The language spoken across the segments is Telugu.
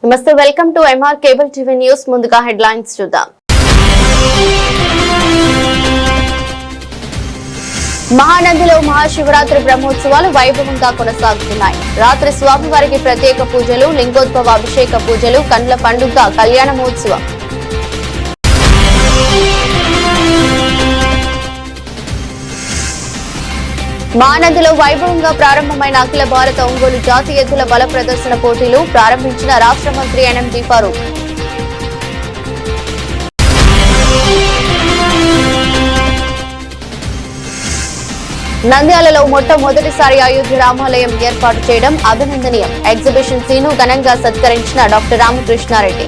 నమస్తే, welcome to MR cable TV news. ముందుగా హెడ్లైన్స్ చూద్దాం. మహానందిలో మహాశివరాత్రి బ్రహ్మోత్సవాలు వైభవంగా కొనసాగుతున్నాయి. రాత్రి స్వామివారికి ప్రత్యేక పూజలు, లింగోద్భవ అభిషేక పూజలు, కండ్ల పండుగ కళ్యాణ మహోత్సవం. మహానందిలో వైభవంగా ప్రారంభమైన అఖిల భారత ఒంగోలు జాతీయ ఎద్దుల బల ప్రదర్శన పోటీలు ప్రారంభించిన రాష్ట్ర మంత్రి ఎన్ఎండి ఫరూక్. నంద్యాలలో మొట్టమొదటిసారి అయోధ్య రామాలయం ఏర్పాటు చేయడం అభినందనీయం. ఎగ్జిబిషన్ సీను ఘనంగా సత్కరించిన డాక్టర్ రామకృష్ణారెడ్డి.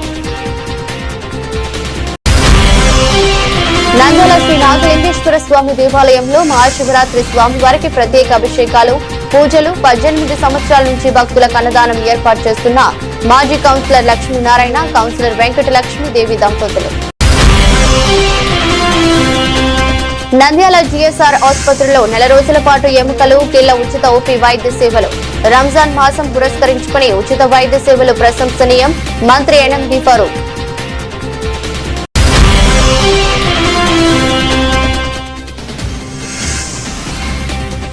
నంద్యాల శ్రీ నాగలింగేశ్వర స్వామి దేవాలయంలో మహాశివరాత్రి స్వామివారికి ప్రత్యేక అభిషేకాలు, పూజలు. 18 సంవత్సరాల నుంచి భక్తులకు అన్నదానం ఏర్పాటు చేస్తున్న మాజీ కౌన్సిలర్ లక్ష్మీనారాయణ, కౌన్సిలర్ వెంకటలక్ష్మీదేవి దంపతులు. నంద్యాల జిఎస్ఆర్ ఆసుపత్రిలో నెల రోజుల పాటు ఎముకలు, కీళ్ల ఉచిత ఓపీ వైద్య సేవలు. రంజాన్ మాసం పురస్కరించుకుని ఉచిత వైద్య సేవలు ప్రశంసనీయం. మంత్రి ఎన్ఎండి ఫరూక్.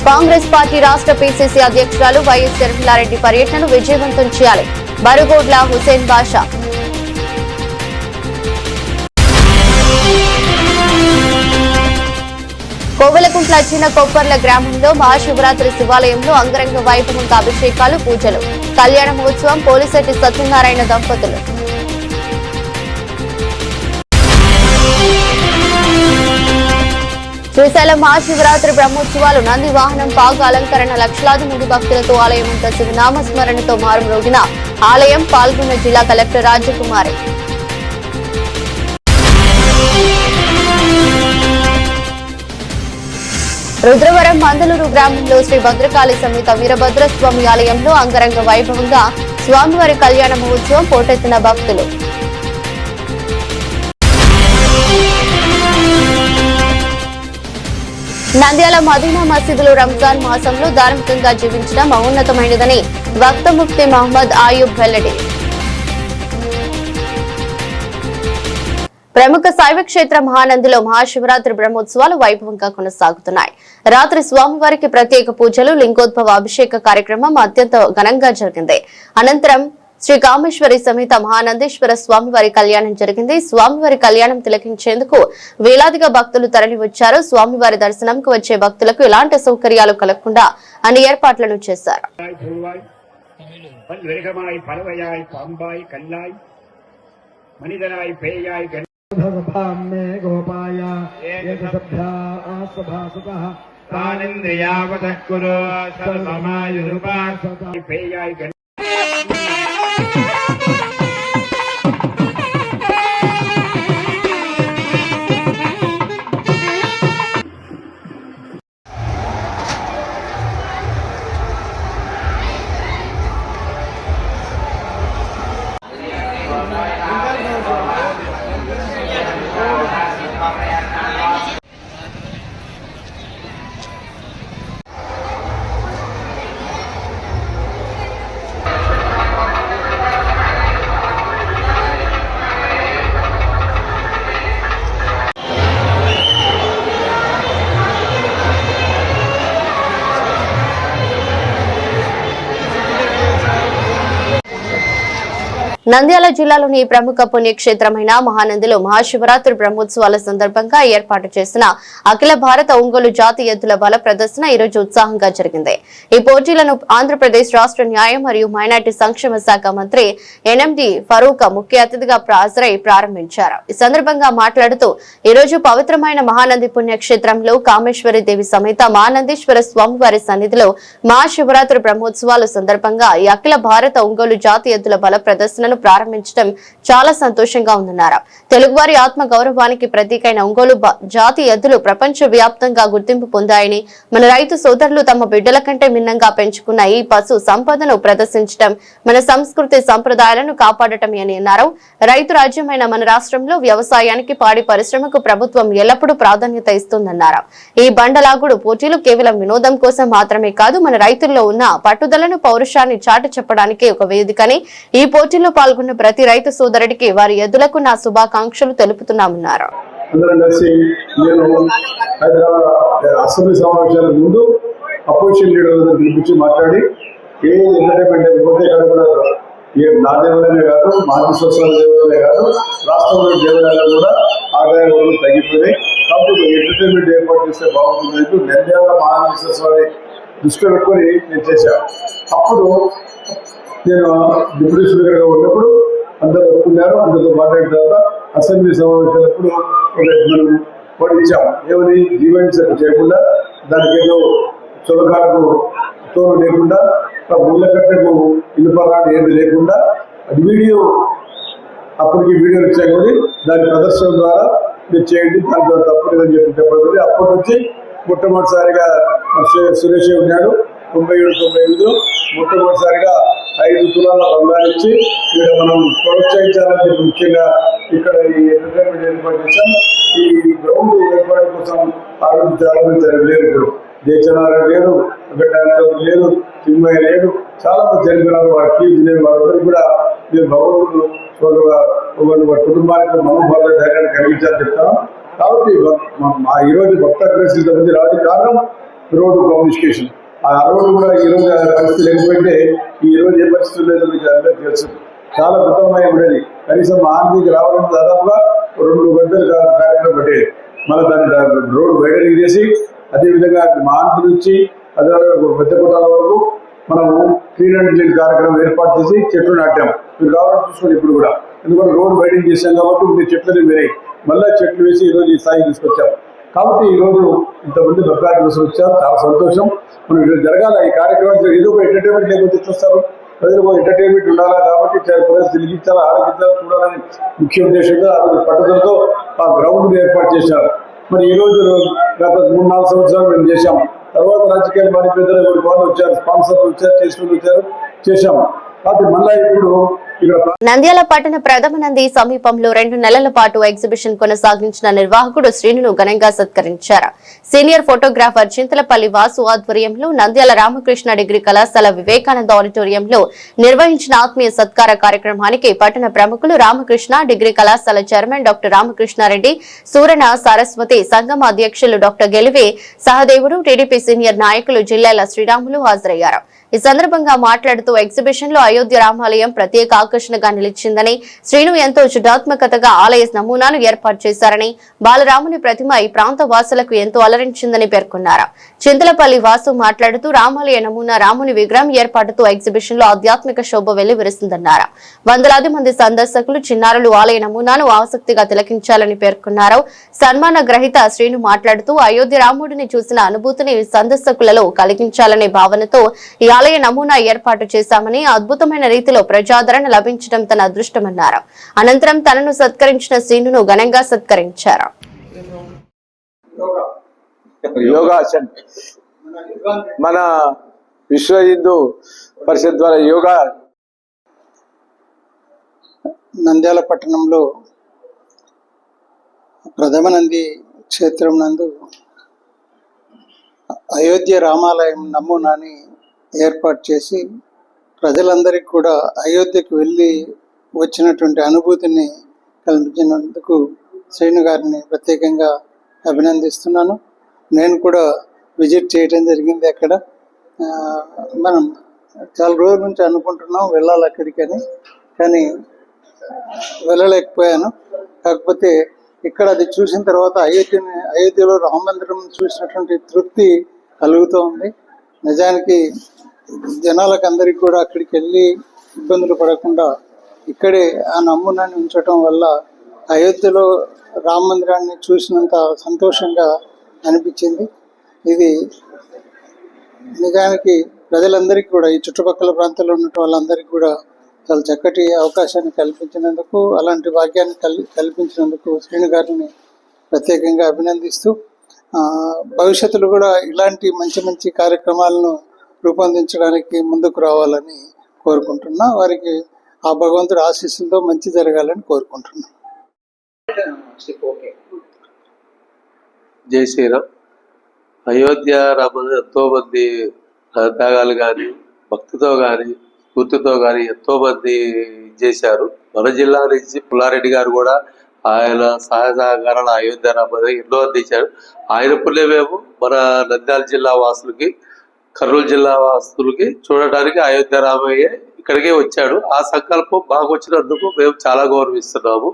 కాంగ్రెస్ పార్టీ రాష్ట్ర పిసిసి అధ్యక్షురాలు వైఎస్ షర్మిలారెడ్డి పర్యటనను విజయవంతం చేయాలి. బరుగోడ్ల హుసేన్ బాషా. కోవెలకుంట్ల చిన్న కొప్పర్ల గ్రామంలో మహాశివరాత్రి శివాలయంలో అంగరంగ వైభవంగా అభిషేకాలు, పూజలు, కళ్యాణ మహోత్సవం. పోలిశెట్టి సత్యనారాయణ దంపతులు. శ్రీశైలం మహాశివరాత్రి బ్రహ్మోత్సవాలు. నంది వాహనం, పాగ అలంకరణ, లక్షలాది మంది భక్తులతో ఆలయమంతా శివనామస్మరణతో మారుమ్రోగిన ఆలయం. పాల్గొన్న జిల్లా కలెక్టర్ రాజకుమారి. రుద్రవరం మందలూరు గ్రామంలో శ్రీ భద్రకాళి సమేత వీరభద్రస్వామి ఆలయంలో అంగరంగ వైభవంగా స్వామివారి కళ్యాణ మహోత్సవం. పోటెత్తిన భక్తులు. నంద్యాల మదీనా మసీదులో రంజాన్ మాసంలో ధార్మికంగా జీవించడం మహోన్నతమైనదని వక్త ముఫ్తీ మహమ్మద్ ఆయూబ్ వెల్లడి. ప్రముఖ శైవ క్షేత్ర మహానందిలో మహాశివరాత్రి బ్రహ్మోత్సవాలు వైభవంగా కొనసాగుతున్నాయి. రాత్రి స్వామివారికి ప్రత్యేక పూజలు, లింగోద్భవ అభిషేక కార్యక్రమం అత్యంత ఘనంగా జరిగింది. అనంతరం శ్రీ కామేశ్వరి సమేత మహానందేశ్వర స్వామివారి కళ్యాణం జరిగింది. స్వామివారి కళ్యాణం తిలకించేందుకు వేలాదిగా భక్తులు తరలి వచ్చారు. స్వామివారి దర్శనంకు వచ్చే భక్తులకు ఎలాంటి సౌకర్యాలు కలగకుండా అన్ని ఏర్పాట్లను చేశారు. నంద్యాల జిల్లాలోని ప్రముఖ పుణ్యక్షేత్రమైన మహానందిలో మహాశివరాత్రి బ్రహ్మోత్సవాల సందర్భంగా ఏర్పాటు చేసిన అఖిల భారత ఒంగోలు జాతీయ ఎద్దుల బల ప్రదర్శన ఈ రోజు ఉత్సాహంగా జరిగింది. ఈ పోటీలను ఆంధ్రప్రదేశ్ రాష్ట్ర న్యాయం మరియు మైనార్టీ సంక్షేమ శాఖ మంత్రి ఎన్ఎండి ఫరూక్ ముఖ్య అతిథిగా హాజరై ప్రారంభించారు. ఈ సందర్భంగా మాట్లాడుతూ ఈ రోజు పవిత్రమైన మహానంది పుణ్యక్షేత్రంలో కామేశ్వరి దేవి సమేత మహానందీశ్వర స్వామివారి సన్నిధిలో మహాశివరాత్రి బ్రహ్మోత్సవాల సందర్భంగా ఈ అఖిల భారత ఒంగోలు జాతీయ ఎద్దుల బల ప్రదర్శనను ప్రారంభించడం చాలా సంతోషంగా ఉందన్నారు. తెలుగువారి ఆత్మ గౌరవానికి ప్రతీకైన ఒంగోలు జాతి ఎద్దులు ప్రపంచ వ్యాప్తంగా గుర్తింపు పొందాయని, మన రైతు సోదరులు తమ బిడ్డల కంటే భిన్నంగా పెంచుకున్న ఈ పశు సంపదను ప్రదర్శించడం మన సంస్కృతి సంప్రదాయాలను కాపాడటమే అని అన్నారు. రైతు రాజ్యమైన మన రాష్ట్రంలో వ్యవసాయానికి, పాడి పరిశ్రమకు ప్రభుత్వం ఎల్లప్పుడూ ప్రాధాన్యత ఇస్తుందన్నారు. ఈ బండలాగుడు పోటీలు కేవలం వినోదం కోసం మాత్రమే కాదు, మన రైతుల్లో ఉన్న పట్టుదలను, పౌరుషాన్ని చాటి చెప్పడానికి ఒక వేదికని, ఈ పోటీలో పాల్గొన్న ప్రతి రైతు సోదరుడికి వారి ఎద్దులకు నా శుభాకాంక్షలు తెలుపుతున్నామన్నారు. అసెంబ్లీ సమావేశాల ముందు అపోజిషన్ లీడర్లను పిలిపించి మాట్లాడి ఏ ఎంటర్టైన్మెంట్ లేకపోతే ఇక్కడ కూడా నా దేవాలయమే కాదు, మాజీ స్వస్థల దేవాలయమే కాదు, రాష్ట్రంలో దేవాలయాలు కూడా ఆదాయ వనరులు తగ్గిపోయినాయి. కాబట్టి ఎంటర్టైన్మెంట్ ఏర్పాటు చేస్తే బాగుంటుంది. నంద్యాల మహారాజేశ్వర స్వామి దృష్టిలో పెట్టుకొని నేను చేశాను. అప్పుడు నేను డిప్యూటీ స్పీకర్గా ఉన్నప్పుడు అందరూ ఒప్పుకున్నారు. అందరితో మాట్లాడిన తర్వాత అసెంబ్లీ సమావేశాలప్పుడు మనం పడిచ్చాము. ఏమని ఈవెంట్స్ చేయకుండా, దానికి ఏదో చులకాలకు తోడు లేకుండా, ముళ్ళకట్టకు ఇనుపరాడు ఏది లేకుండా వీడియో అప్పటికి వీడియోలు ఇచ్చాం కానీ దాని ప్రదర్శన ద్వారా మీరు చేయండి, దాంట్లో తప్పు లేదని చెప్పబడుతుంది. అప్పటి నుంచి మొట్టమొదటిసారిగా సురేష్ ఉన్నాడు 97-98 మొట్టమొదటిసారిగా 5 తులాల బంగారు ఇచ్చి ఇక్కడ మనం ప్రోత్సహించాలని చెప్పి ముఖ్యంగా ఇక్కడ ఈ ఎంటర్టైన్మెంట్ ఏర్పాటు చేశాం. ఈ గ్రౌండ్ ఏర్పాటు కోసం ఆరోగ్య చాలా మంది లేరు. ఇప్పుడు జయచనారాయణ లేరు, వెంకటేశ్వర లేరు, చిన్మయ్య లేరు, చాలా మంది జరిగినారు. వారికి వారందరికీ కూడా మీరు భగవంతుడు వారి కుటుంబానికి మనోభావ ధైర్యాన్ని కలిగించాలని చెప్తాను. కాబట్టి ఈరోజు భక్త అగ్రెసివ్ మంది రావడానికి కారణం రోడ్డు కమ్యూనికేషన్. ఆ రోడ్డు కూడా ఈరోజు పరిస్థితి లేకపోతే ఈ రోజు ఏ పరిస్థితులు లేదో మీకు అందరికీ తెలుసు. చాలా ఉత్తమమైన ఉండేది. కనీసం ఆంధ్రకి రావాలని దాదాపుగా 2 గంటలు కార్యక్రమం పట్టేది. మళ్ళీ దాన్ని రోడ్డు వైడనింగ్ చేసి అదేవిధంగా ఆంధ్ర నుంచి అదే పెద్ద కొట్టాల వరకు మనము క్లీన్ అండ్ క్లీన్ కార్యక్రమం ఏర్పాటు చేసి చెట్లు నాటాం. మీరు కావాలని చూసుకోండి. ఇప్పుడు కూడా ఎందుకంటే రోడ్డు వైడింగ్ చేశాం కాబట్టి మీరు చెట్లని వేరే మళ్ళీ చెట్లు వేసి ఈరోజు ఈ స్థాయికి తీసుకొచ్చాం. కాబట్టి ఈరోజు ఇంతమంది భక్తాదులు వచ్చారు, చాలా సంతోషం. మనం ఇక్కడ జరగాల ఈ కార్యక్రమం. ఏదో ఒక ఎంటర్టైన్మెంట్ లేకపోతే చూస్తారు, ప్రజలకు ఎంటర్టైన్మెంట్ ఉండాలా కాబట్టి ప్రజలు తిరిగించాలా, ఆరోగ్యించాలి చూడాలని ముఖ్య ఉద్దేశంగా పట్టుదలతో ఆ గ్రౌండ్ ఏర్పాటు చేశారు. మరి ఈ రోజు గత 3-4 సంవత్సరాలు మేము చేశాం. తర్వాత రాజకీయాలు మారిపోయిన వాళ్ళు వచ్చారు, స్పాన్సర్లు వచ్చారు, చేసుకుని వచ్చారు, చేశాము. కాబట్టి మళ్ళీ ఇప్పుడు నంద్యాల పట్టణ ప్రథమ నంది సమీపంలో 2 నెలల పాటు ఎగ్జిబిషన్ కొనసాగించిన నిర్వాహకుడు శ్రీనును ఘనంగా సత్కరించారు. సీనియర్ ఫోటోగ్రాఫర్ చింతలపల్లి వాసు ఆధ్వర్యంలో నంద్యాల రామకృష్ణ డిగ్రీ కళాశాల వివేకానంద ఆడిటోరియంలో నిర్వహించిన ఆత్మీయ సత్కార కార్యక్రమానికి పట్టణ ప్రముఖులు రామకృష్ణ డిగ్రీ కళాశాల చైర్మన్ డాక్టర్ రామకృష్ణారెడ్డి, సూరణ సరస్వతి సంఘం అధ్యక్షులు డాక్టర్ గెలివే సహదేవుడు, టీడీపీ సీనియర్ నాయకులు జిల్లాల శ్రీరాములు హాజరయ్యారు. ఈ సందర్భంగా మాట్లాడుతూ ఎగ్జిబిషన్ లో అయోధ్య రామాలయం ప్రత్యేక ఆకర్షణగా నిలిచిందని, శ్రీను ఎంతో చుటాత్మకతగా ఆలయ నమూనాను ఏర్పాటు చేశారని, బాలరాముని ప్రతిమ ఈ ప్రాంత వాసులకు ఎంతో అలరించిందని పేర్కొన్నారు. చింతలపల్లి వాసు మాట్లాడుతూ రామాలయ నమూనా రాముని విగ్రహం ఏర్పాటుతో ఎగ్జిబిషన్ లో ఆధ్యాత్మిక శోభ వెల్లివిరుస్తుందన్నారు. వందలాది మంది సందర్శకులు చిన్నారులు ఆలయ నమూనాను ఆసక్తిగా తిలకించాలని పేర్కొన్నారు. సన్మాన గ్రహీత శ్రీను మాట్లాడుతూ అయోధ్య రాముడిని చూసిన అనుభూతిని సందర్శకులలో కలిగించాలనే భావనతో ఈ ఆలయ నమూనా ఏర్పాటు చేశామని, అద్భుతమైన రీతిలో ప్రజాదరణ లభించడం తన అదృష్టమన్నారు. అనంతరం తనను సత్కరించిన శ్రీనును ఘనంగా సత్కరించారు. యోగాసన్ మన విశ్వ హిందూ పరిషత్ ద్వారా యోగా నంద్యాల పట్టణంలో ప్రథమ నంది క్షేత్రం నందు అయోధ్య రామాలయం నమూనాని ఏర్పాటు చేసి ప్రజలందరికీ కూడా అయోధ్యకు వెళ్ళి వచ్చినటువంటి అనుభూతిని కల్పించినందుకు శ్రీను గారిని ప్రత్యేకంగా అభినందిస్తున్నాను. నేను కూడా విజిట్ చేయడం జరిగింది. అక్కడ మనం చాలా రోజుల నుంచి అనుకుంటున్నాం వెళ్ళాలి అక్కడికని, కానీ వెళ్ళలేకపోయాను. కాకపోతే ఇక్కడ అది చూసిన తర్వాత అయోధ్యలో రామ మందిరం చూసినటువంటి తృప్తి కలుగుతూ ఉంది. నిజానికి జనాలకు అందరికీ కూడా అక్కడికి వెళ్ళి ఇబ్బందులు పడకుండా ఇక్కడే ఆ నమూనాన్ని ఉంచటం వల్ల అయోధ్యలో రామ మందిరాన్ని చూసినంత సంతోషంగా అనిపించింది. ఇది నిజానికి ప్రజలందరికీ కూడా, ఈ చుట్టుపక్కల ప్రాంతాల్లో ఉన్న వాళ్ళందరికీ కూడా చాలా చక్కటి అవకాశాన్ని కల్పించినందుకు, అలాంటి భాగ్యాన్ని కల్పించినందుకు శ్రీను గారిని ప్రత్యేకంగా అభినందిస్తూ, భవిష్యత్తులో కూడా ఇలాంటి మంచి మంచి కార్యక్రమాలను రూపొందించడానికి ముందుకు రావాలని కోరుకుంటున్నా. వారికి ఆ భగవంతుడి ఆశీస్సులతో మంచి జరగాలని కోరుకుంటున్నా. జై శ్రీరామ్. అయోధ్య రామ ఎంతో మంది త్యాగాలు కానీ భక్తితో కానీ స్ఫూర్తితో కానీ ఎంతో మంది చేశారు. మన జిల్లా నుంచి పుల్లారెడ్డి గారు కూడా ఆయన సహాయ సహకారాలు అయోధ్య రామయ్య ఎన్నో అందించారు. ఆయన పుణ్యమేమో మన నంద్యాల జిల్లా వాసులకి, కర్నూలు జిల్లా వాసులకి చూడటానికి అయోధ్య రామయ్య ఇక్కడికే వచ్చాడు. ఆ సంకల్పం బాగా వచ్చినందుకు మేము చాలా గౌరవిస్తున్నాము.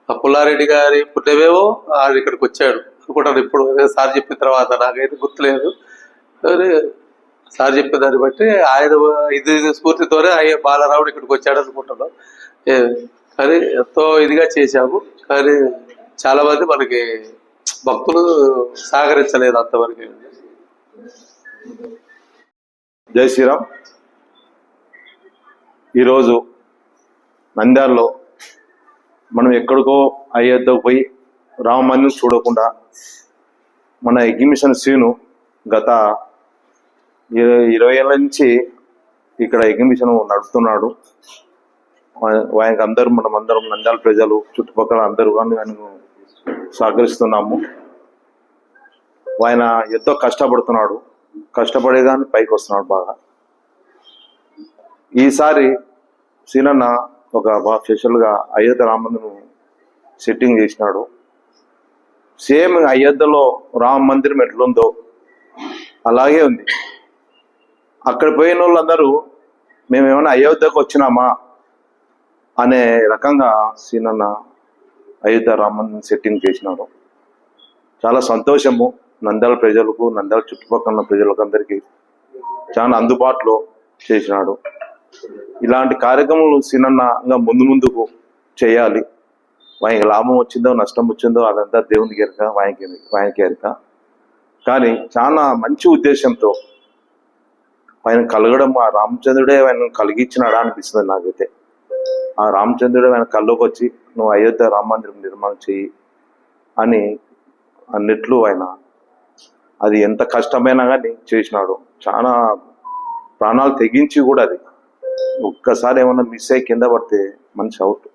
ఆ పుల్లారెడ్డి గారి పుణ్యమేమో ఆయన ఇక్కడికి వచ్చాడు అనుకుంటాను. ఇప్పుడు సార్ చెప్పిన తర్వాత నాకైతే గుర్తులేదు, సార్ చెప్పిన దాన్ని బట్టి ఆయన ఇది స్ఫూర్తితోనే ఆయన బాలరావుడు ఇక్కడికి వచ్చాడు అనుకుంటున్నాం. కానీ ఎంతో ఇదిగా చేశాము. కానీ చాలా మంది మనకి భక్తులు సహకరించలేదు అంతవరకు. జై శ్రీరామ్. ఈరోజు నంద్యాలలో మనం ఎక్కడికో అయోధ్యకు పోయి రామ మందిరం చూడకుండా మన ఎగ్జిబిషన్ సీను గత 20 ఏళ్ళ నుంచి ఇక్కడ ఎగ్జిబిషన్ నడుపుతున్నాడు. ఆయనకు మనమందరం నంద్యాల ప్రజలు చుట్టుపక్కల అందరూ కానీ ఆయనకు సహకరిస్తున్నాము. ఆయన ఎంతో కష్టపడుతున్నాడు, కష్టపడే కానీ పైకి వస్తున్నాడు బాగా. ఈసారి సీనన్న ఒక బాగా స్పెషల్గా అయోధ్య రామ మందిరం సెట్టింగ్ చేసినాడు. సేమ్ అయోధ్యలో రామ మందిరం ఎట్లుందో అలాగే ఉంది. అక్కడ పోయిన వాళ్ళందరూ మేమేమైనా అయోధ్యకు వచ్చినామా అనే రకంగా సీనన్న అయోధ్య రామ మందిరం సెట్టింగ్ చేసినాడు. చాలా సంతోషము. నంద్యాల ప్రజలకు, నంద్యాల చుట్టుపక్కల ఉన్న ప్రజలకు అందరికీ చాలా అందుబాటులో చేసినాడు. ఇలాంటి కార్యక్రమాలు సీనన్న ముందుకు చేయాలి. ఆయనకి లాభం వచ్చిందో నష్టం వచ్చిందో అదంతా దేవునికి ఎరక, ఆయనకి ఎరక. కానీ చాలా మంచి ఉద్దేశంతో ఆయన కలగడం, ఆ రామచంద్రుడే ఆయన కలిగించినాడా అనిపిస్తుంది నాకైతే. ఆ రామచంద్రుడే ఆయన కల్లోకి వచ్చి నువ్వు అయోధ్య రామ మందిరం నిర్మాణం చెయ్యి అని అన్నిట్లు ఆయన అది ఎంత కష్టమైనా కానీ చేసినాడు. చాలా ప్రాణాలు తెగించి కూడా అది ఒక్కసారి ఏమన్నా మిస్ అయ్యి కింద పడితే మనిషి అవుట్.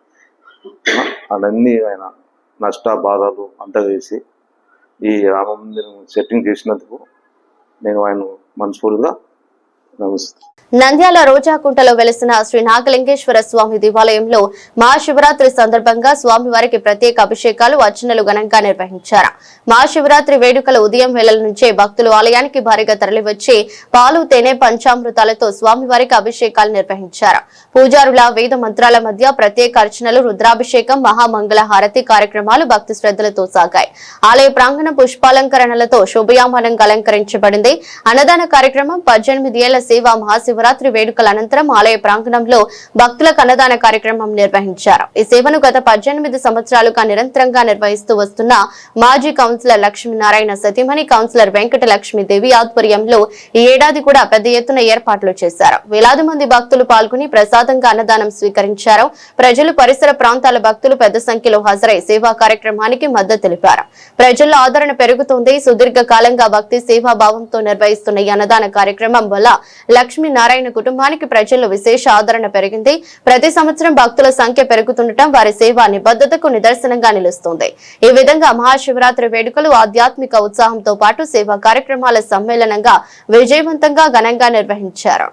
అవన్నీ ఆయన నష్ట బాధలు అంతా వేసి ఈ రామ మందిరం సెట్టింగ్ చేసినందుకు నేను ఆయన మనస్ఫూర్తిగా నమస్తే. నంద్యాల రోజాకుంటలో వెలిసిన శ్రీ నాగలింగేశ్వర స్వామి దేవాలయంలో మహాశివరాత్రి సందర్భంగా స్వామివారికి ప్రత్యేక అభిషేకాలు, అర్చనలు ఘనంగా నిర్వహించారు. మహాశివరాత్రి వేడుకల ఉదయం వేళల నుంచే భక్తులు ఆలయానికి భారీగా తరలివచ్చి పాలు, తేనె, పంచామృతాలతో స్వామివారికి అభిషేకాలు నిర్వహించారు. పూజారుల వేద మంత్రాల మధ్య ప్రత్యేక అర్చనలు, రుద్రాభిషేకం, మహామంగళ హారతి కార్యక్రమాలు భక్తి శ్రద్ధలతో సాగాయి. ఆలయ ప్రాంగణం పుష్పాలంకరణలతో శోభయామానంగా అలంకరించబడింది. అన్నదాన కార్యక్రమం 18 ఏళ్ల సేవా మహాశివరాత్రి వేడుకల అనంతరం ఆలయ ప్రాంగణంలో భక్తులకు అన్నదాన కార్యక్రమం నిర్వహించారు. ఈ సేవను గత 18 సంవత్సరాలుగా నిరంతరంగా నిర్వహిస్తూ వస్తున్న మాజీ కౌన్సిలర్ లక్ష్మీనారాయణ సతీమణి కౌన్సిలర్ వెంకట లక్ష్మీదేవి ఆధ్వర్యంలో ఈ ఏడాది కూడా పెద్ద ఎత్తున ఏర్పాట్లు చేశారు. వేలాది మంది భక్తులు పాల్గొని ప్రసాదంగా అన్నదానం స్వీకరించారు. ప్రజలు, పరిసర ప్రాంతాల భక్తులు పెద్ద సంఖ్యలో హాజరై సేవా కార్యక్రమానికి మద్దతు తెలిపారు. ప్రజల్లో ఆదరణ పెరుగుతోంది. సుదీర్ఘ కాలంగా భక్తి సేవా భావంతో నిర్వహిస్తున్న ఈ అన్నదాన కార్యక్రమం వల్ల లక్ష్మీనారాయణ కుటుంబానికి ప్రజల్లో విశేష ఆదరణ పెరిగింది. ప్రతి సంవత్సరం భక్తుల సంఖ్య పెరుగుతుండటం వారి సేవా నిబద్ధతకు నిదర్శనంగా నిలుస్తుంది. ఈ విధంగా మహాశివరాత్రి వేడుకలు ఆధ్యాత్మిక ఉత్సాహంతో పాటు సేవా కార్యక్రమాల సమ్మేళనంగా విజయవంతంగా ఘనంగా నిర్వహించారు.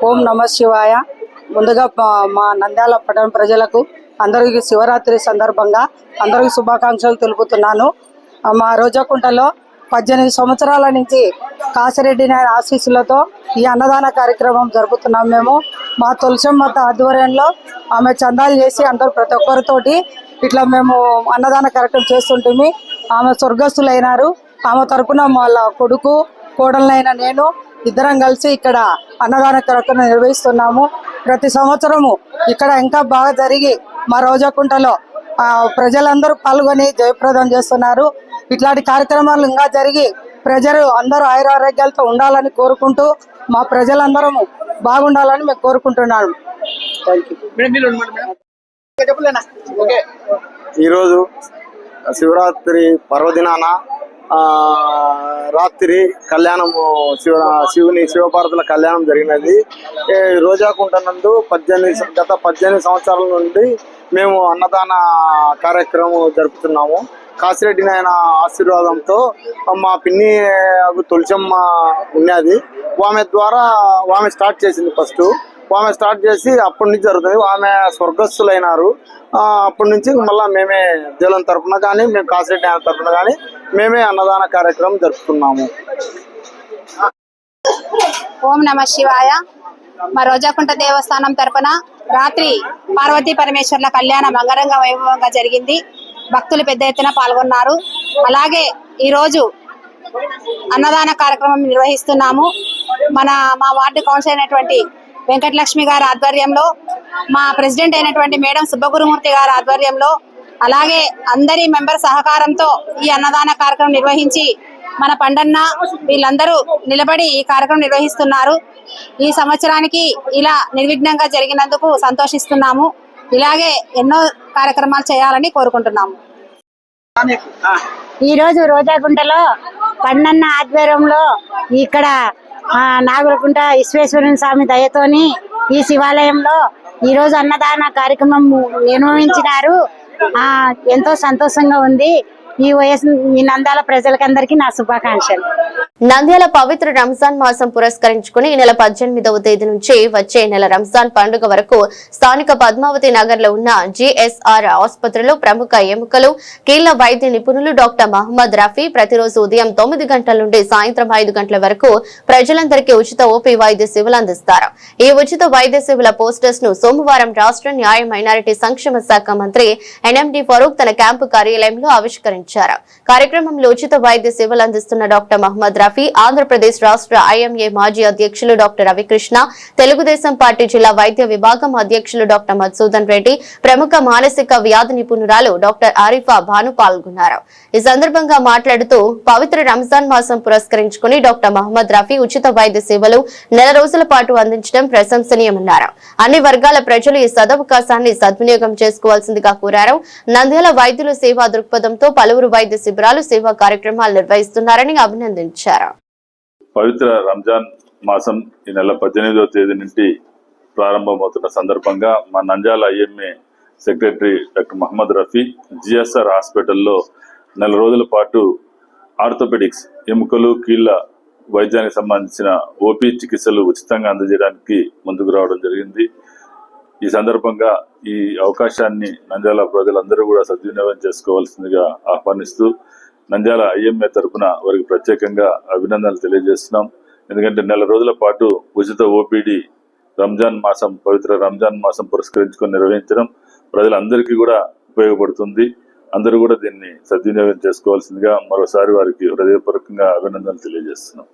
ఓం నమ శివాయ. ముందుగా మా నంద్యాల పట్టణ ప్రజలకు అందరికీ శివరాత్రి సందర్భంగా అందరికీ శుభాకాంక్షలు తెలుపుతున్నాను. మా రోజాకుంటలో 18 సంవత్సరాల నుంచి కాసిరెడ్డి నాయన ఆశీస్సులతో ఈ అన్నదాన కార్యక్రమం జరుపుతున్నాం. మేము మా తులసమ్మ ఆధ్వర్యంలో ఆమె చందాలు చేసి అందరూ ప్రతి ఒక్కరితోటి ఇట్లా మేము అన్నదాన కార్యక్రమం చేస్తుంటే ఆమె స్వర్గస్థులైనారు. ఆమె తరపున వాళ్ళ కొడుకు, కోడలైన నేను ఇద్దరం కలిసి ఇక్కడ అన్నదాన కార్యక్రమం నిర్వహిస్తున్నాము. ప్రతి సంవత్సరము ఇక్కడ ఇంకా బాగా జరిగి మా రోజాకుంటలో ప్రజలందరూ పాల్గొని జయప్రదం చేస్తున్నారు. ఇట్లాంటి కార్యక్రమాలు ఇంకా జరిగి ప్రజలు అందరూ ఆయురారోగ్యాలతో ఉండాలని కోరుకుంటూ మా ప్రజలందరం బాగుండాలని మేము కోరుకుంటున్నాను. ఈరోజు శివరాత్రి పర్వదినాన రాత్రి కళ్యాణము శివపార్వతుల కళ్యాణం జరిగినది. రోజాకుంట నందు గత 18 సంవత్సరాల నుండి మేము అన్నదాన కార్యక్రమం జరుపుతున్నాము. కాసిరెడ్డి నాయన ఆశీర్వాదంతో మా పిన్ని తులసమ్మ ఉన్నది. ఆమె ద్వారా ఆమె స్టార్ట్ చేసింది. ఫస్ట్ ఆమె స్టార్ట్ చేసి అప్పటి నుంచి జరుగుతుంది. ఆమె స్వర్గస్థులైనారు. అప్పటి నుంచి మళ్ళీ మేమే దేవుని తరఫున కానీ మేము కాసిరెడ్డి ఆయన తరఫున కానీ మేమే అన్నదాన కార్యక్రమం జరుపుతున్నాము. ఓం నమ శివాయ. మా రోజాకుంట దేవస్థానం తరపున రాత్రి పార్వతీ పరమేశ్వర్ల కళ్యాణం అంగరంగ వైభవంగా జరిగింది. భక్తులు పెద్ద ఎత్తున పాల్గొన్నారు. అలాగే ఈరోజు అన్నదాన కార్యక్రమం నిర్వహిస్తున్నాము. మా వార్డు కౌన్సిలర్ అయినటువంటి వెంకటలక్ష్మి గారి ఆధ్వర్యంలో, మా ప్రెసిడెంట్ అయినటువంటి మేడం సుబ్బగురుమూర్తి గారి ఆధ్వర్యంలో, అలాగే అందరి మెంబర్ సహకారంతో ఈ అన్నదాన కార్యక్రమం నిర్వహించి మన పండన్న వీళ్ళందరూ నిలబడి ఈ కార్యక్రమం నిర్వహిస్తున్నారు. ఈ సంవత్సరానికి ఇలా నిర్విఘ్నంగా జరిగినందుకు సంతోషిస్తున్నాము. ఇలాగే ఎన్నో కార్యక్రమాలు చేయాలని కోరుకుంటున్నాము. ఈ రోజు రోజాకుంటలో పండన్న ఆధ్వర్యంలో ఇక్కడ నాగులకుంట విశ్వేశ్వరుని స్వామి దయతోని ఈ శివాలయంలో ఈ రోజు అన్నదాన కార్యక్రమం నిర్వహించినారు. ఎంతో సంతోషంగా ఉంది. ఈ నంద్యాల ప్రజలకందరికీ నా శుభాకాంక్షలు. నంద్యాల పవిత్ర రంజాన్ మాసం పురస్కరించుకుని ఈ నెల 18వ తేదీ నుంచి వచ్చే నెల రంజాన్ పండుగ వరకు స్థానిక పద్మావతి నగర్ లో ఉన్న జిఎస్ఆర్ ఆసుపత్రిలో ప్రముఖ ఎముకలు కీళ్ల వైద్య నిపుణులు డాక్టర్ మహమ్మద్ రఫీ ప్రతిరోజు ఉదయం 9 గంటల నుండి సాయంత్రం 5 గంటల వరకు ప్రజలందరికీ ఉచిత ఓపీ వైద్య సేవలు అందిస్తారు. ఈ ఉచిత వైద్య సేవల పోస్టర్స్ ను సోమవారం రాష్ట్ర న్యాయ మైనారిటీ సంక్షేమ శాఖ మంత్రి ఎన్ఎండి ఫరూక్ తన క్యాంపు కార్యాలయంలో ఆవిష్కరించారు. కార్యక్రమంలో ఉచిత వైద్య సేవలు అందిస్తున్న డాక్టర్ మహమ్మద్ రఫీ, ఆంధ్రప్రదేశ్ రాష్ట్ర ఐఎంఏ మాజీ అధ్యక్షులు డాక్టర్ రవికృష్ణ, తెలుగుదేశం పార్టీ జిల్లా వైద్య విభాగం అధ్యక్షులు డాక్టర్ మధుసూదన్ రెడ్డి, ప్రముఖ మానసిక వ్యాధి నిపుణురాలు డాక్టర్ ఆరిఫా భాను పాల్గొన్నారు. ఈ సందర్భంగా మాట్లాడుతూ పవిత్ర రంజాన్ మాసం పురస్కరించుకుని డాక్టర్ మహమ్మద్ రఫీ ఉచిత వైద్య సేవలు నెల రోజుల పాటు అందించడం ప్రశంసనీయమన్నారు. అన్ని వర్గాల ప్రజలు ఈ సదవకాశాన్ని సద్వినియోగం చేసుకోవాల్సిందిగా కోరారు. నంద్యాల వైద్యుల సేవా దృక్పథంతో పలువురు వైద్య శిబిరాలు సేవా కార్యక్రమాలు నిర్వహిస్తున్నారని అభినందించారు. పవిత్ర రంజాన్ మాసం ఈ నెల 18వ తేదీ నుండి ప్రారంభమవుతున్న సందర్భంగా మా Nandyal IMA secretary doctor Mohammed Rafi GSR హాస్పిటల్లో నెల రోజుల పాటు ఆర్థోపెడిక్స్ ఎముకలు కీళ్ల వైద్యానికి సంబంధించిన ఓపీ చికిత్సలు ఉచితంగా అందజేయడానికి ముందుకు రావడం జరిగింది. ఈ సందర్భంగా ఈ అవకాశాన్ని నంద్యాల ప్రజలందరూ కూడా సద్వినియోగం చేసుకోవాల్సిందిగా ఆహ్వానిస్తూ నంద్యాల ఐఎంఏ తరఫున వారికి ప్రత్యేకంగా అభినందనలు తెలియజేస్తున్నాం. ఎందుకంటే నెల రోజుల పాటు ఉచిత ఓపీడీ పవిత్ర రంజాన్ మాసం పురస్కరించుకొని నిర్వహించడం ప్రజలందరికీ కూడా ఉపయోగపడుతుంది. అందరూ కూడా దీన్ని సద్వినియోగం చేసుకోవాల్సిందిగా మరోసారి వారికి హృదయపూర్వకంగా అభినందనలు తెలియజేస్తున్నాం.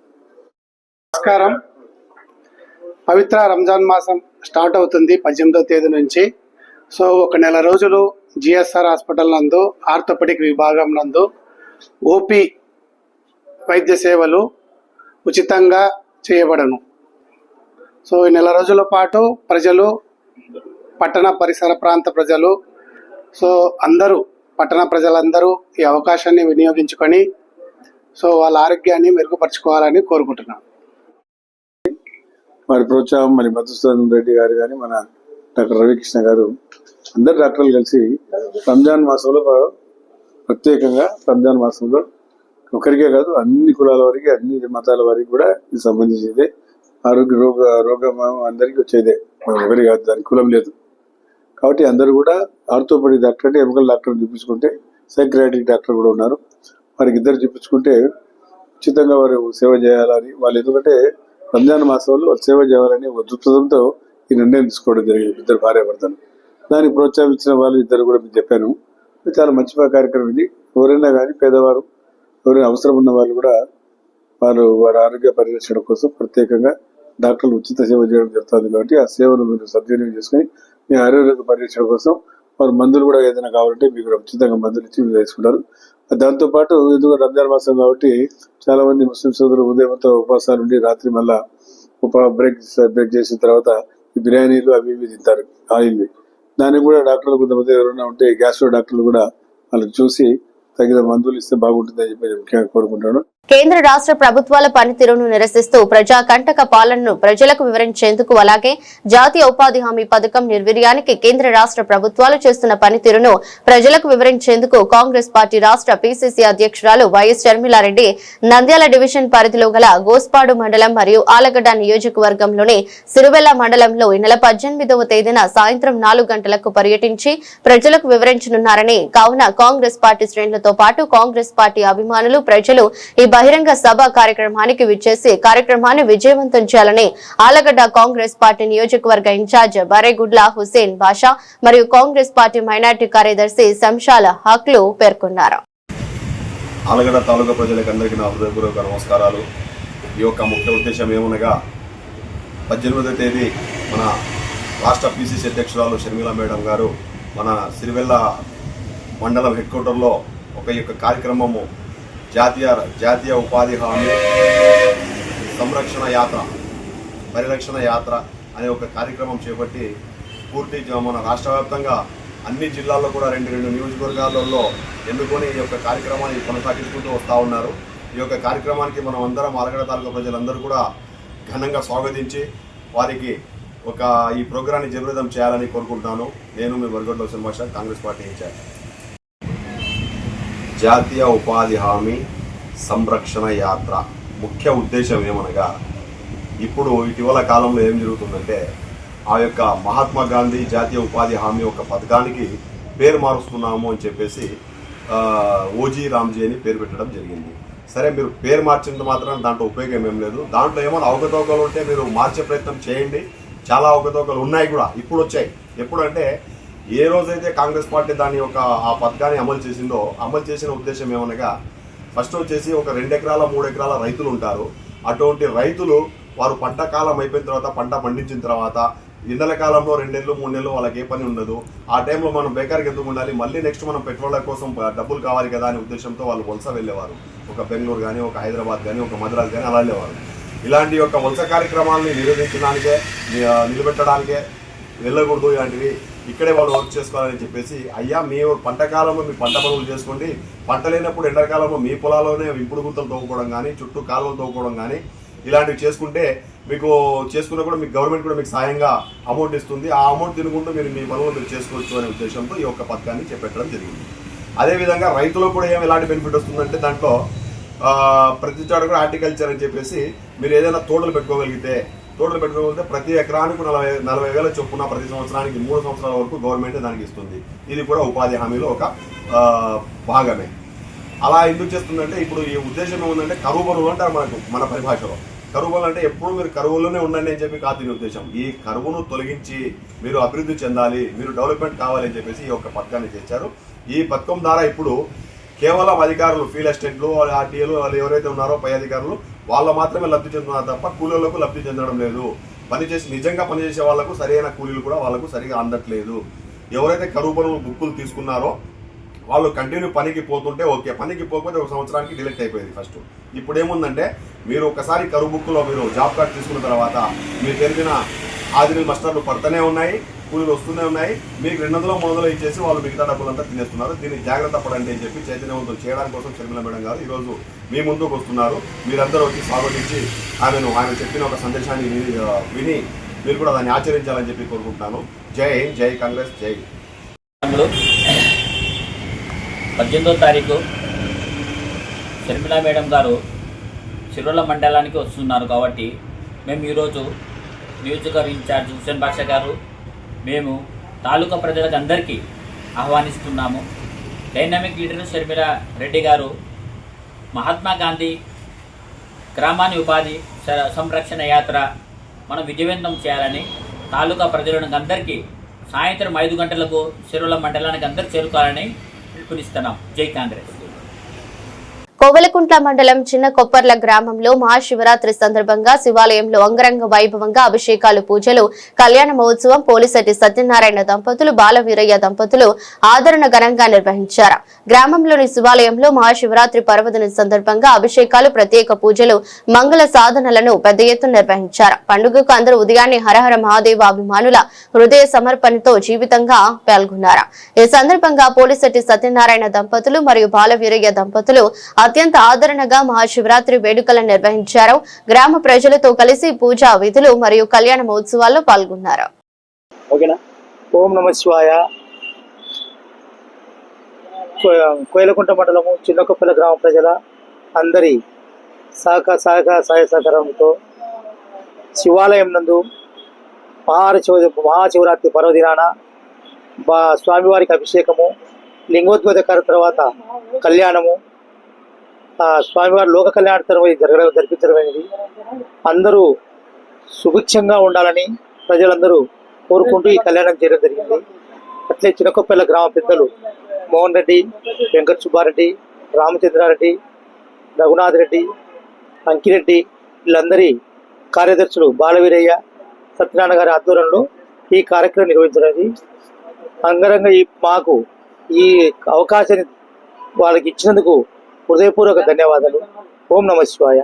నమస్కారం. పవిత్ర రంజాన్ మాసం స్టార్ట్ అవుతుంది 18వ తేదీ నుంచి. సో ఒక నెల రోజులు జిఎస్ఆర్ హాస్పిటల్ నందు ఆర్థోపెడిక్ విభాగం నందు ఓపీ వైద్య సేవలు ఉచితంగా చేయబడను. సో ఈ నెల రోజుల పాటు ప్రజలు, పట్టణ పరిసర ప్రాంత ప్రజలు, సో అందరూ పట్టణ ప్రజలందరూ ఈ అవకాశాన్ని వినియోగించుకొని సో వాళ్ళ ఆరోగ్యాన్ని మెరుగుపరచుకోవాలని కోరుకుంటున్నాను. మరి ప్రోత్సాహం మరి మధుసూదన్ రెడ్డి గారు కానీ మన డాక్టర్ రవికృష్ణ గారు అందరు డాక్టర్లు కలిసి రంజాన్ మాసంలో ప్రత్యేకంగా రంజాన్ మాసంలో ఒకరికే కాదు అన్ని కులాల వారికి అన్ని మతాల వారికి కూడా ఇది సంబంధించిందే. ఆరోగ్య రోగం అందరికీ వచ్చేదే, ఒకరి కాదు, దానికి కులం లేదు. కాబట్టి అందరూ కూడా ఆర్థోపెడిక్ డాక్టర్ అంటే ఎముకల డాక్టర్ చూపించుకుంటే, సైక్రియాట్రిక్ డాక్టర్ కూడా ఉన్నారు, వారికి ఇద్దరు చూపించుకుంటే ఉచితంగా వారు సేవ చేయాలని వాళ్ళు, ఎందుకంటే రంజాన్ మాసంలో సేవ చేయాలని దృక్పథంతో ఈ నిర్ణయం తీసుకోవడం జరిగింది. ఇద్దరు భార్యాభర్తలు దానికి ప్రోత్సహించిన వాళ్ళు ఇద్దరు కూడా మీకు చెప్పాను. చాలా మంచి కార్యక్రమం ఇది. ఎవరైనా కానీ పేదవారు, ఎవరైనా అవసరం ఉన్న వాళ్ళు కూడా వారి ఆరోగ్య పరిరక్షణ కోసం ప్రత్యేకంగా డాక్టర్లు ఉచిత సేవ చేయడం జరుగుతుంది. కాబట్టి ఆ సేవను మీరు సద్వినియోగం చేసుకుని మీ ఆరోగ్య పరిరక్షణ కోసం వారు మందులు కూడా ఏదైనా కావాలంటే మీకు ఉచితంగా మందులు ఇచ్చి మీరు తీసుకుంటారు. దాంతోపాటు ఎందుకు రంజాన్ మాసం కాబట్టి చాలా మంది ముస్లిం సోదరులు ఉదయంతో ఉపవాసాలు ఉండి రాత్రి మళ్ళా బ్రేక్ చేసిన తర్వాత ఈ బిర్యానీలు అవి ఇవి తింటారు, ఆయిల్వి. దానికి కూడా డాక్టర్లు కొంతమంది ఎవరైనా ఉంటే గ్యాస్ట్రో డాక్టర్లు కూడా వాళ్ళకి చూసి తగిన మందులు ఇస్తే బాగుంటుందని చెప్పి ముఖ్యంగా కోరుకుంటాను. కేంద్ర రాష్ట్ర ప్రభుత్వాల పనితీరును నిరసిస్తూ ప్రజాకంటక పాలనను ప్రజలకు వివరించేందుకు అలాగే జాతీయ ఉపాధి హామీ పథకం నిర్వీర్యానికి కేంద్ర రాష్ట్ర ప్రభుత్వాలు చేస్తున్న పనితీరును ప్రజలకు వివరించేందుకు కాంగ్రెస్ పార్టీ రాష్ట్ర పీసీసీ అధ్యక్షురాలు వైఎస్ షర్మిలారెడ్డి నంద్యాల డివిజన్ పరిధిలో గల గోస్పాడు మండలం మరియు ఆలగడ్డ నియోజకవర్గంలోని సిరివెల్ల మండలంలో ఈ నెల 18వ తేదీన సాయంత్రం 4 గంటలకు పర్యటించి ప్రజలకు వివరించనున్నారని కావున కాంగ్రెస్ పార్టీ శ్రేణులతో పాటు కాంగ్రెస్ పార్టీ అభిమానులు ప్రజలు ఈ బహిరంగ సభ కార్యక్రమానికి విచ్చేసి కార్యక్రమాన్ని విజయవంతం చేయాలని ఆలగడ్డ కాంగ్రెస్ పార్టీ నియోజకవర్గ ఇన్ఛార్జ్ బరేగుడ్ల హుసేన్ బాషా మరియు కాంగ్రెస్ పార్టీ మైనార్టీ కార్యదర్శి శంషాల హక్లు పేర్కొన్నారు. ఆలగడ్డ తాలూకా ప్రజలకు అందరికీ నా హృదయపూర్వక నమస్కారాలు. ఈ యొక్క ముఖ్య ఉద్దేశం ఏమనగా 18వ తేదీ మన రాష్ట్ర పీసీసీ అధ్యక్షురాలు షర్మిలా మేడం గారు మన సిరివెల్ల మండలం హెడ్ క్వార్టర్లో ఒక కార్యక్రమము జాతీయ ఉపాధి హామీ సంరక్షణ యాత్ర పరిరక్షణ యాత్ర అనే ఒక కార్యక్రమం చేపట్టి పూర్తి మన రాష్ట్ర వ్యాప్తంగా అన్ని జిల్లాల్లో కూడా రెండు నియోజకవర్గాలలో ఎన్నుకొని ఈ యొక్క కార్యక్రమాన్ని కొనసాగించుకుంటూ వస్తూ ఉన్నారు. ఈ యొక్క కార్యక్రమానికి మనం అందరం ఆలగడ్డ తాలూకా ప్రజలందరూ కూడా ఘనంగా స్వాగతించి వారికి ఈ ప్రోగ్రాన్ని జయప్రదం చేయాలని కోరుకుంటున్నాను. నేను మీ బరేగుడ్ల హుసేన్ బాషా, కాంగ్రెస్ పార్టీ ఇన్ఛార్జ్. జాతీయ ఉపాధి హామీ సంరక్షణ యాత్ర ముఖ్య ఉద్దేశం ఏమనగా ఇప్పుడు ఇటీవల కాలంలో ఏం జరుగుతుందంటే ఆ యొక్క మహాత్మా గాంధీ జాతీయ ఉపాధి హామీ ఒక పథకానికి పేరు మారుస్తున్నాము అని చెప్పేసి ఓజీ రామ్జీ అని పేరు పెట్టడం జరిగింది. సరే, మీరు పేరు మార్చినంత మాత్రం దాంట్లో ఉపయోగం ఏం లేదు. దాంట్లో ఏమైనా అవకతవకలు ఉంటే మీరు మార్చే ప్రయత్నం చేయండి. చాలా అవకతవకలు ఉన్నాయి కూడా, ఇప్పుడు వచ్చాయి. ఎప్పుడంటే ఏ రోజైతే కాంగ్రెస్ పార్టీ దాని ఆ పథకాన్ని అమలు చేసిందో, అమలు చేసిన ఉద్దేశం ఏమనగా ఫస్ట్ వచ్చేసి ఒక 2 ఎకరాల 3 ఎకరాల రైతులు ఉంటారు. అటువంటి రైతులు వారు పంట కాలం అయిపోయిన తర్వాత, పంట పండించిన తర్వాత ఎండల కాలంలో 2 నెలలు 3 నెలలు వాళ్ళకి ఏ పని ఉండదు. ఆ టైంలో మనం బేకార్కి ఎందుకు ఉండాలి, మళ్ళీ నెక్స్ట్ మనం పెట్రోల్ కోసం డబ్బులు కావాలి కదా అనే ఉద్దేశంతో వాళ్ళు వలస వెళ్ళేవారు. ఒక బెంగళూరు కానీ, ఒక హైదరాబాద్ కానీ, ఒక మద్రాస్ కానీ అలా వెళ్ళేవారు. ఇలాంటి వలస కార్యక్రమాలని నిరోధించడానికే, నిలబెట్టడానికే వెళ్ళకూడదు. ఇలాంటివి ఇక్కడే వాళ్ళు వర్క్ చేసుకోవాలని చెప్పేసి, అయ్యా మీ పంట కాలంలో మీ పంట పనులు చేసుకోండి, పంట లేనప్పుడు ఎండాకాలంలో మీ పొలాల్లోనే ఇంపుడు గుంతలు తవ్వుకోవడం కానీ, చుట్టూ కాలువలు తవ్వుకోవడం కానీ ఇలాంటివి చేసుకుంటే మీకు చేసుకున్నా కూడా మీకు గవర్నమెంట్ కూడా మీకు సాయంగా అమౌంట్ ఇస్తుంది. ఆ అమౌంట్ తినుకుంటూ మీరు మీ పనులు మీరు చేసుకోవచ్చు అనే ఉద్దేశంతో ఈ యొక్క పథకాన్ని చేపట్టడం జరిగింది. అదేవిధంగా రైతులకు కూడా ఎలాంటి బెనిఫిట్ వస్తుందంటే దాంట్లో ప్రతి చోట కూడా హార్టికల్చర్ అని చెప్పేసి మీరు ఏదైనా తోటలు పెట్టుకోగలిగితే ప్రతి ఎకరానికి 40,000 చొప్పున ప్రతి సంవత్సరానికి 3 సంవత్సరాల వరకు గవర్నమెంట్ దానికి ఇస్తుంది. ఇది కూడా ఉపాధి హామీలో ఒక భాగమే. అలా ఎందుకు చేస్తుందంటే ఇప్పుడు ఈ ఉద్దేశం ఏముందంటే కరువు బరువులు అంటారు మన పరిభాషలో. కరువు బరువులు అంటే ఎప్పుడు మీరు కరువులోనే ఉండండి అని చెప్పి కాదు దీని ఉద్దేశం. ఈ కరువును తొలగించి మీరు అభివృద్ధి చెందాలి, మీరు డెవలప్మెంట్ కావాలి అని చెప్పేసి ఈ యొక్క పథకాన్ని చేశారు. ఈ పథకం ద్వారా ఇప్పుడు కేవలం అధికారులు, ఫీల్డ్ అసిస్టెంట్లు, ఆర్టీఏలు వాళ్ళు ఎవరైతే ఉన్నారో పై అధికారులు వాళ్ళు మాత్రమే లబ్ధి చెందుతున్నారు తప్ప కూలీలకు లబ్ధి చెందడం లేదు. నిజంగా పనిచేసే వాళ్లకు సరైన కూలీలు కూడా వాళ్ళకు సరిగా అందట్లేదు. ఎవరైతే కరువు పనులు బుక్కులు తీసుకున్నారో వాళ్ళు కంటిన్యూ పనికి పోతుంటే ఓకే, పనికి పోకపోతే 1 సంవత్సరానికి డిలీట్ అయిపోయింది ఫస్ట్. ఇప్పుడు ఏముందంటే మీరు ఒకసారి కరువు బుక్కులో మీరు జాబ్ కార్డ్ తీసుకున్న తర్వాత మీరు తెలిపిన హాజరీ మస్టర్లు పడుతూనే ఉన్నాయి, కూలీలు వస్తూనే ఉన్నాయి. మీకు 200-300 ఇచ్చేసి వాళ్ళు మిగతా డబ్బులంతా తినేస్తున్నారు. దీన్ని జాగ్రత్త పడండి అని చెప్పి చైతన్యవంతం చేయడానికి కోసం షర్మిలా మేడం గారు ఈరోజు మీ ముందుకు వస్తున్నారు. మీరందరూ వచ్చి స్వాగతించి ఆమె చెప్పిన ఒక సందేశాన్ని విని మీరు కూడా దాన్ని ఆచరించాలని చెప్పి కోరుకుంటున్నాను. జై హింద్, జై కాంగ్రెస్, జై. 18వ తారీఖు షర్మిలా మేడం గారు సిరివెల్ల మండలానికి వస్తున్నారు కాబట్టి మేము ఈరోజు నియోజకవర్గ ఇన్ఛార్జ్ హుసేన్ బాషా గారు మేము తాలూకా ప్రజలకు అందరికీ ఆహ్వానిస్తున్నాము. డైనామిక్ లీడర్ షర్మిలా రెడ్డి గారు మహాత్మా గాంధీ గ్రామాన్ని ఉపాధి సంరక్షణ యాత్ర మనం విజయవంతం చేయాలని తాలూకా ప్రజలను అందరికీ సాయంత్రం 5 గంటలకు సిరివెల్ల మండలానికి అందరూ చేరుకోవాలని పిలుపునిస్తున్నాం. జై కాంగ్రెస్. కోవెలకుంట్ల మండలం చిన్న కొప్పర్ల గ్రామంలో మహాశివరాత్రి సందర్భంగా శివాలయంలో అంగరంగ వైభవంగా అభిషేకాలు, పూజలు, కళ్యాణ మహోత్సవం పోలిశెట్టి సత్యనారాయణ దంపతులు, బాలవీరయ్య దంపతులు ఆదరణ ఘనంగా నిర్వహించారు. గ్రామంలోని శివాలయంలో మహాశివరాత్రి పర్వదిన సందర్భంగా అభిషేకాలు, ప్రత్యేక పూజలు, మంగళ సాధనలను పెద్ద ఎత్తున నిర్వహించారు. పండుగకు అందరూ ఉదయాన్నే హరహర మహాదేవ అభిమానుల హృదయ సమర్పణతో జీవితంగా పాల్గొన్నారు. ఈ సందర్భంగా పోలిశెట్టి సత్యనారాయణ దంపతులు మరియు బాలవీరయ్య దంపతులు అత్యంత ఆదరణగా మహాశివరాత్రి వేడుకలను నిర్వహించారు. గ్రామ ప్రజలతో కలిసి పూజా విధులు మరియు కళ్యాణ మహోత్సవాల్లో పాల్గొన్నారు. ఓం నమ శివాయ. కోయలకుంట మండలము చిన్నకొప్పల గ్రామ ప్రజల అందరి సహాయ సహకారంతో శివాలయం నందు మహాశివరాత్రి పర్వదినాన స్వామివారికి అభిషేకము, లింగోద్భవ తర్వాత కళ్యాణము, స్వామివారి లోక కళ్యాణ జరిపించడమైనది. అందరూ సుభిక్షంగా ఉండాలని ప్రజలందరూ కోరుకుంటూ ఈ కళ్యాణం చేయడం జరిగింది. అట్లే చిన్నకొప్పెల గ్రామ పెద్దలు మోహన్ రెడ్డి, వెంకట సుబ్బారెడ్డి, రామచంద్రారెడ్డి, రఘునాథ్ రెడ్డి, అంకిరెడ్డి వీళ్ళందరి కార్యదర్శులు బాలవీరయ్య, సత్యనారాయణ గారి ఆధ్వర్యంలో ఈ కార్యక్రమం నిర్వహించినది. అంగరంగ మాకు ఈ అవకాశాన్ని వాళ్ళకి ఇచ్చినందుకు హృదయపూర్వక ధన్యవాదాలు. ఓం నమ శివాయ.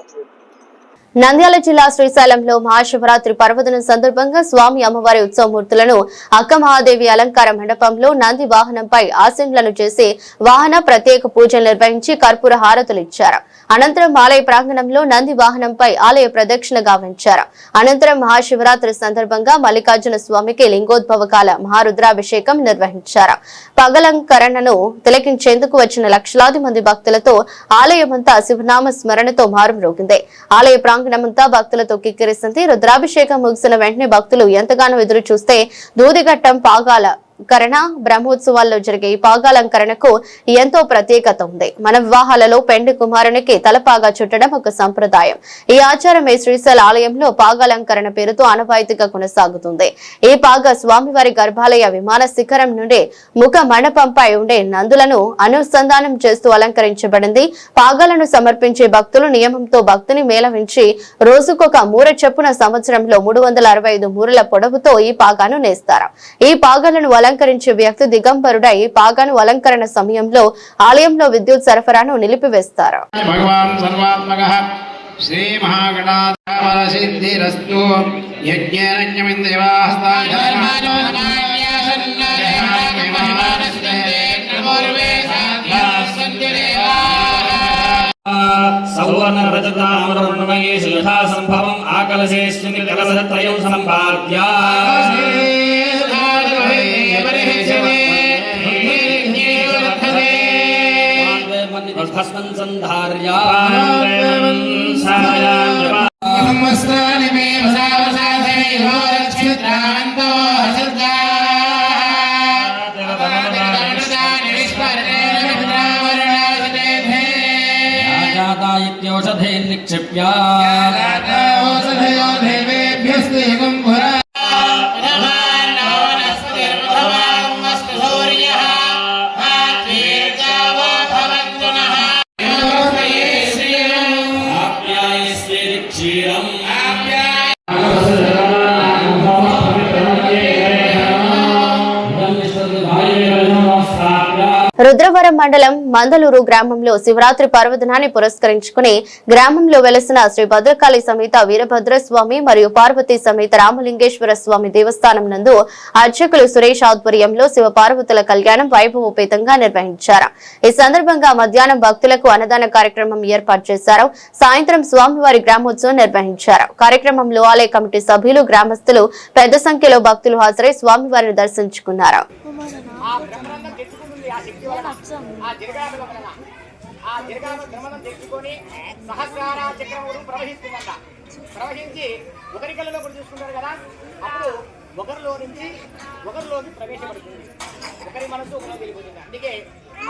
నంద్యాల జిల్లా శ్రీశైలంలో మహాశివరాత్రి పర్వదినం సందర్భంగా స్వామి అమ్మవారి ఉత్సవమూర్తులను అక్క మహాదేవి అలంకార మండపంలో నంది వాహనంపై ఆసీనులను చేసి వాహన ప్రత్యేక పూజలు నిర్వహించి కర్పూర హారతులు ఇచ్చారు. అనంతరం ఆలయ ప్రాంగణంలో నంది వాహనంపై ఆలయ ప్రదక్షిణ గావించారు. అనంతరం మహాశివరాత్రి సందర్భంగా మల్లికార్జున స్వామికి లింగోద్భవ కాల మహారుద్రాభిషేకం నిర్వహించారు. పగలంకరణను తిలకించేందుకు వచ్చిన లక్షలాది మంది భక్తులతో ఆలయమంతా శివనామ స్మరణతో మారుమ్రోగింది. ఆలయ ప్రాంగణమంతా భక్తులతో కిక్కిరిసింది. రుద్రాభిషేకం ముగిసిన వెంటనే భక్తులు ఎంతగానో ఎదురు చూస్తే దూదిఘట్టం పాగాల కరణ బ్రహ్మోత్సవాల్లో జరిగే ఈ పాగాలంకరణకు ఎంతో ప్రత్యేకత ఉంది. మన వివాహాలలో పెండి కుమారునికి తలపాగా చుట్టడం ఒక సంప్రదాయం. ఈ ఆచారం ఈ శ్రీశైల ఆలయంలో పాగాలంకరణ పేరుతో ఆనవాయితీగా కొనసాగుతుంది. ఈ పాగా స్వామివారి గర్భాలయ విమాన శిఖరం నుండి ముఖ మండపంపై ఉండే నందులను అనుసంధానం చేస్తూ అలంకరించబడింది. పాగాలను సమర్పించే భక్తులు నియమంతో భక్తిని మేళవించి రోజుకొక మూర చొప్పున సంవత్సరంలో 365 మూరల పొడవుతో ఈ పాగాను నేస్తారు. ఈ పాగాలను అలంకరించే వ్యక్తి దిగంబరుడై పాగాను అలంకరణ సమయంలో ఆలయంలో విద్యుత్ సరఫరాను నిలిపివేస్తారు. సౌవర్ణ రజతామరమయేషు యథా సంభవం ఆకలశేష్మిని కలసత్రయం సంపాద్య భస్మం సంధార్యా వస్త్రాని మే వసావసాధనైః రక్షిత్రాంతో హసద్గా ఔషధే నిక్షిప్య ఔషధయో దేవేభ్యస్తు యుగం పురా రుద్రవరం మండలం మందలూరు గ్రామంలో శివరాత్రి పర్వదినాన్ని పురస్కరించుకుని గ్రామంలో వెలసిన శ్రీ భద్రకాళి సమేత వీరభద్రస్వామి మరియు పార్వతీ సమేత రామలింగేశ్వర స్వామి దేవస్థానం నందు అర్చకులు సురేష్ ఆధ్వర్యంలో శివ పార్వతుల కళ్యాణం వైభవోపేతంగా నిర్వహించారు. ఈ సందర్భంగా మధ్యాహ్నం భక్తులకు అన్నదాన కార్యక్రమం ఏర్పాటు చేశారు. సాయంత్రం స్వామివారి గ్రామోత్సవం నిర్వహించారు. కార్యక్రమంలో ఆలయ కమిటీ సభ్యులు, గ్రామస్తులు పెద్ద సంఖ్యలో భక్తులు హాజరై స్వామివారిని దర్శించుకున్నారు. ఆ జిరగాను క్రమణం తెచ్చుకొని సహస్రార చక్రముడు ప్రవహిస్తుందంట. ప్రవహించి ఒకరి కళ్ళలో కూడా చూసుకుంటారు కదా, అప్పుడు ఒకరిలో నుంచి ఒకరిలోకి ప్రవేశపడుతుంది. ఒకరి మనసు ఒకరిలో వెళ్ళిపోతుంది. అందుకే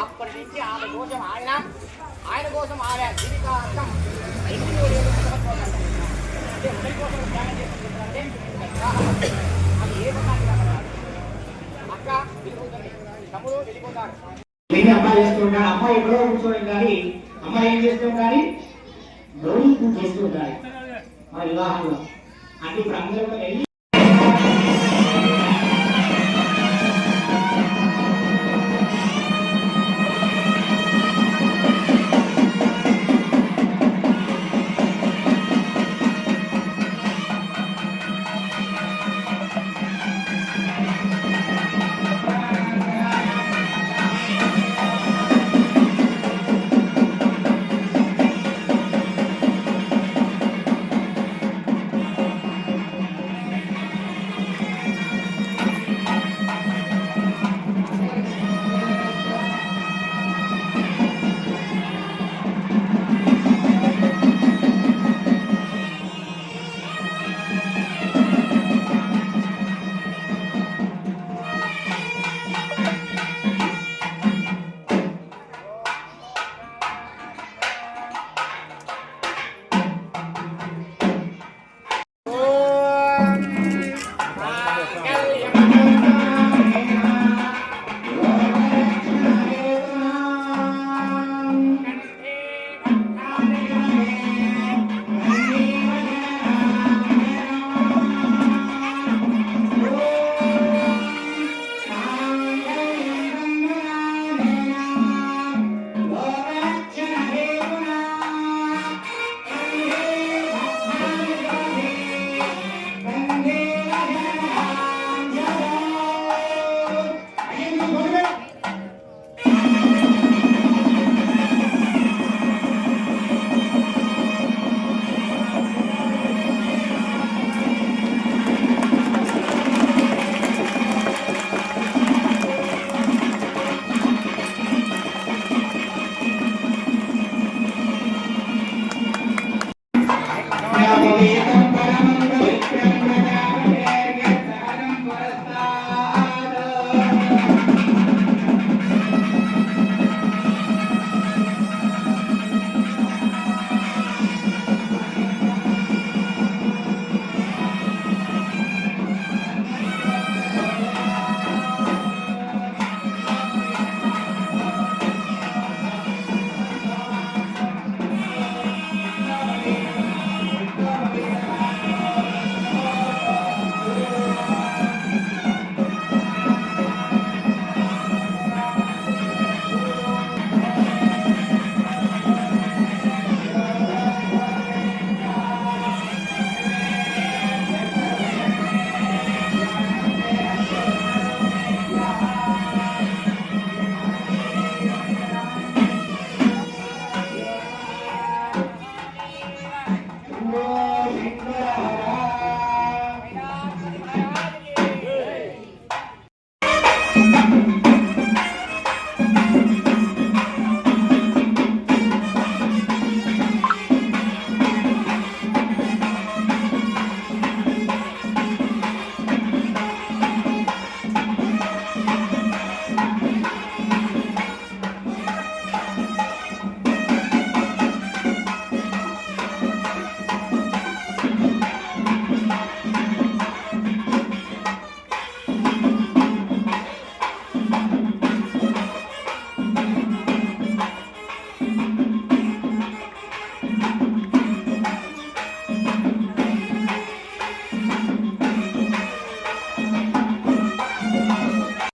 అప్పటి నుంచి ఆమె కోసం ఆయన కోసం ఆమె జీవితాంతం అంటే ఒకరి కోసం త్యాగం చేసుకుంటారంటే అది ఏ అక్క వెళ్ళిపోతుంది, తమ్ముడు వెళ్ళిపోతారు. అమ్మాయి చేస్తుంటాడు, అమ్మాయి ఎక్కడో కూర్చోడం కానీ అమ్మాయి ఏం చేస్తాం కానీ రోజు పూజ చేస్తూ ఉండాలి మా వివాహంలో. అంటే ఇప్పుడు అందరూ వెళ్ళి